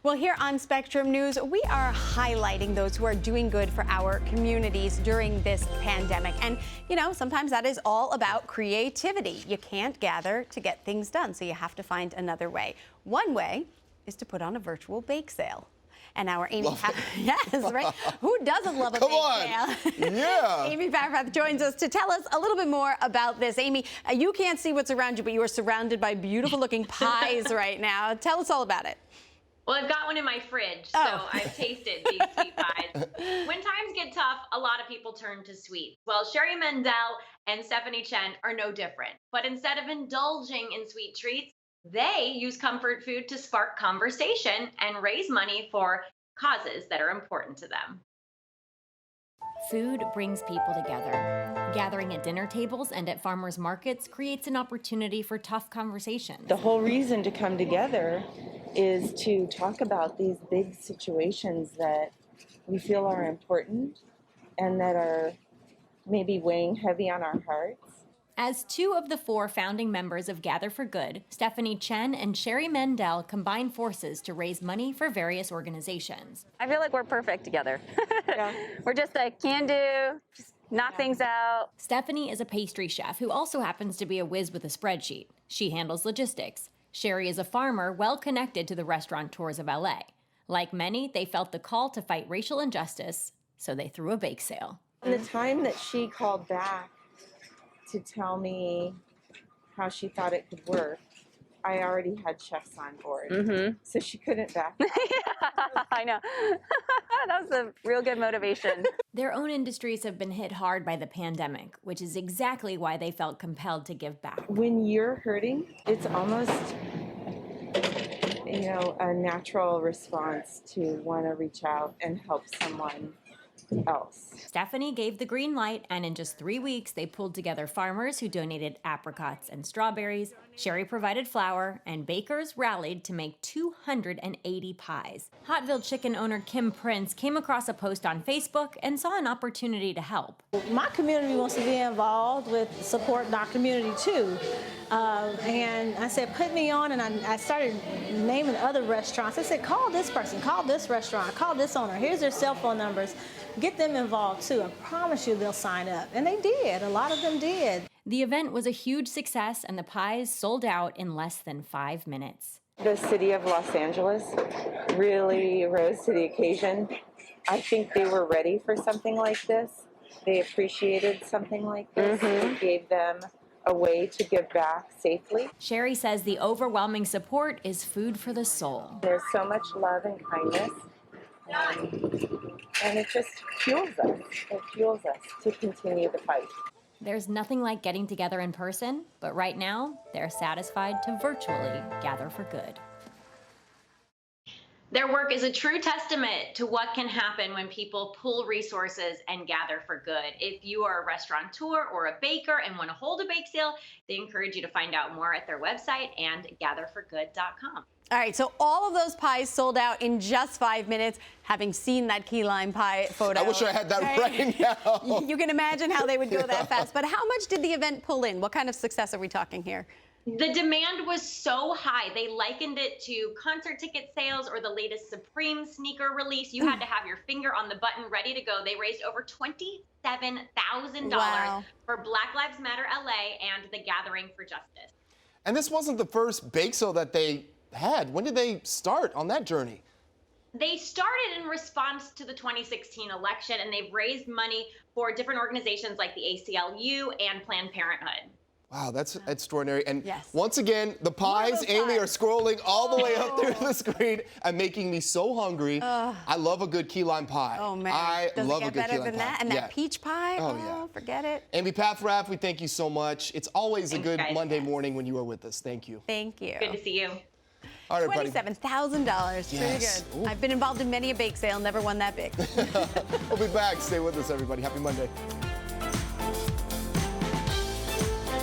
Well, here on Spectrum News, we are highlighting those who are doing good for our communities during this pandemic. And, you know, sometimes that is all about creativity. You can't gather to get things done, so you have to find another way. One way is to put on a virtual bake sale. And our Amy yes, right? Who doesn't love a bake sale? Yeah. Amy Paffrath joins us to tell us a little bit more about this. Amy, you can't see what's around you, but you are surrounded by beautiful looking pies right now. Tell us all about it. Well, I've got one in my fridge, so I've tasted these sweet pies. When times get tough, a lot of people turn to sweets. Well, Sherry Mandell and Stephanie Chen are no different. But instead of indulging in sweet treats, they use comfort food to spark conversation and raise money for causes that are important to them. Food brings people together. Gathering at dinner tables and at farmers markets creates an opportunity for tough conversations. The whole reason to come together is to talk about these big situations that we feel are important and that are maybe weighing heavy on our hearts. As two of the four founding members of Gather for Good, Stephanie Chen and Sherry Mandell combine forces to raise money for various organizations. I feel like we're perfect together. We're just a can-do, just knock things out. Stephanie is a pastry chef who also happens to be a whiz with a spreadsheet. She handles logistics. Sherry is a farmer well connected to the restaurateurs of LA. Like many, they felt the call to fight racial injustice, so they threw a bake sale. And the time that she called back to tell me how she thought it could work, I already had chefs on board, so she couldn't back out. Yeah, I know. That was a real good motivation. Their own industries have been hit hard by the pandemic, which is exactly why they felt compelled to give back. When you're hurting, it's almost, you know, a natural response to want to reach out and help someone else. Stephanie gave the green light, and in just 3 weeks, they pulled together farmers who donated apricots and strawberries. Sherry provided flour, and bakers rallied to make 280 pies. Hotville Chicken owner Kim Prince came across a post on Facebook and saw an opportunity to help. My community wants to be involved with supporting our community too. And I said, put me on, and I started naming other restaurants. I said, call this person, call this restaurant, call this owner. Here's their cell phone numbers. Get them involved too. I promise you they'll sign up. And they did. A lot of them did. The event was a huge success, and the pies sold out in less than 5 minutes. The city of Los Angeles really rose to the occasion. I think they were ready for something like this. They appreciated something like this. It gave them a way to give back safely. Sherry says the overwhelming support is food for the soul. There's so much love and kindness, and it just fuels us. It fuels us to continue the fight. There's nothing like getting together in person, but right now, they're satisfied to virtually gather for good. Their work is a true testament to what can happen when people pool resources and gather for good. If you are a restaurateur or a baker and want to hold a bake sale, they encourage you to find out more at their website and gatherforgood.com. All right, so all of those pies sold out in just 5 minutes. Having seen that key lime pie photo, I wish I had that right now. You can imagine how they would go that fast. But how much did the event pull in? What kind of success are we talking here? The demand was so high, they likened it to concert ticket sales or the latest Supreme sneaker release. You had to have your finger on the button ready to go. They raised over $27,000 for Black Lives Matter LA and the Gathering for Justice. And this wasn't the first bake sale that they had. When did they start on that journey? They started in response to the 2016 election, and they've raised money for different organizations like the ACLU and Planned Parenthood. Wow, that's extraordinary. And yes, once again, the pies, Amy, are scrolling all the way up through the screen and making me so hungry. I love a good key lime pie. Oh, man. I Does love it a get good key better lime than pie. that? And that peach pie? Oh, yeah. Forget it. Amy Paffrath, we thank you so much. It's always Thanks, a good guys. Monday morning when you are with us. Thank you. Thank you. Good to see you. All right, everybody. $27,000. Yes. Pretty good. Ooh. I've been involved in many a bake sale, never won that big. We'll be back. Stay with us, everybody. Happy Monday.